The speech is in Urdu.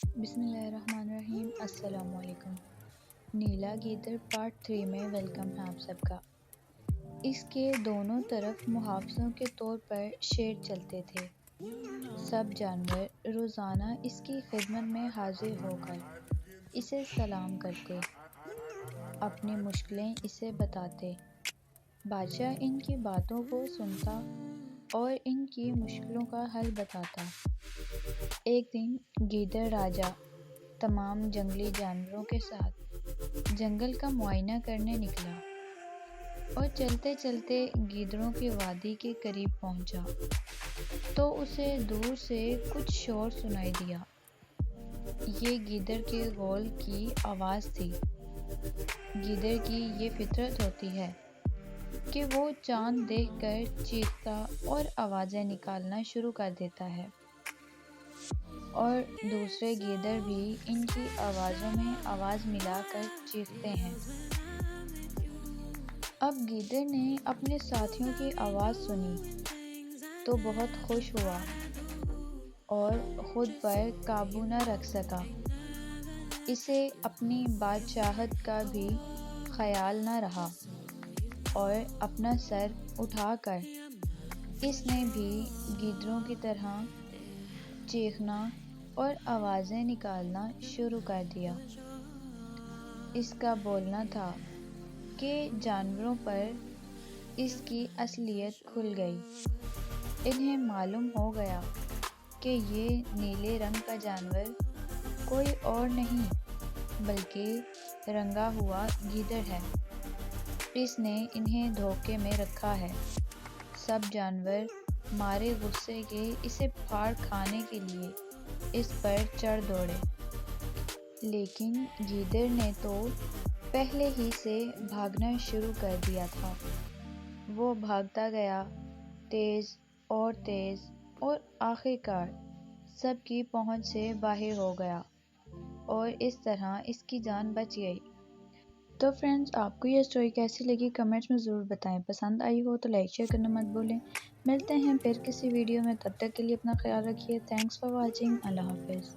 بسم اللہ الرحمن الرحیم۔ السلام علیکم۔ نیلا گیدڑ پارٹ 3 میں ویلکم ہے آپ سب کا۔ اس کے دونوں طرف محافظوں کے طور پر شیر چلتے تھے۔ سب جانور روزانہ اس کی خدمت میں حاضر ہو کر اسے سلام کرتے، اپنی مشکلیں اسے بتاتے۔ بادشاہ ان کی باتوں کو سنتا اور ان کی مشکلوں کا حل بتاتا۔ ایک دن گیدڑ راجا تمام جنگلی جانوروں کے ساتھ جنگل کا معائنہ کرنے نکلا اور چلتے چلتے گیدڑوں کی وادی کے قریب پہنچا تو اسے دور سے کچھ شور سنائی دیا۔ یہ گیدڑ کے غول کی آواز تھی۔ گیدڑ کی یہ فطرت ہوتی ہے کہ وہ چاند دیکھ کر چیختا اور آوازیں نکالنا شروع کر دیتا ہے، اور دوسرے گیدڑ بھی ان کی آوازوں میں آواز ملا کر چیختے ہیں۔ اب گیدڑ نے اپنے ساتھیوں کی آواز سنی تو بہت خوش ہوا اور خود پر قابو نہ رکھ سکا۔ اسے اپنی بادشاہت کا بھی خیال نہ رہا اور اپنا سر اٹھا کر اس نے بھی گیدڑوں کی طرح چیخنا اور آوازیں نکالنا شروع کر دیا۔ اس کا بولنا تھا کہ جانوروں پر اس کی اصلیت کھل گئی۔ انہیں معلوم ہو گیا کہ یہ نیلے رنگ کا جانور کوئی اور نہیں بلکہ رنگا ہوا گیدڑ ہے۔ اس نے انہیں دھوکے میں رکھا ہے۔ سب جانور مارے غصے کے اسے پھاڑ کھانے کے لیے اس پر چڑھ دوڑے، لیکن گیدڑ نے تو پہلے ہی سے بھاگنا شروع کر دیا تھا۔ وہ بھاگتا گیا، تیز اور آخرکار سب کی پہنچ سے باہر ہو گیا اور اس طرح اس کی جان بچ گئی۔ تو فرینڈز، آپ کو یہ اسٹوری کیسی لگی کمنٹس میں ضرور بتائیں۔ پسند آئی ہو تو لائک شیئر کرنا مت بھولیں۔ ملتے ہیں پھر کسی ویڈیو میں، تب تک کے لیے اپنا خیال رکھیے۔ Thanks for watching. اللہ حافظ۔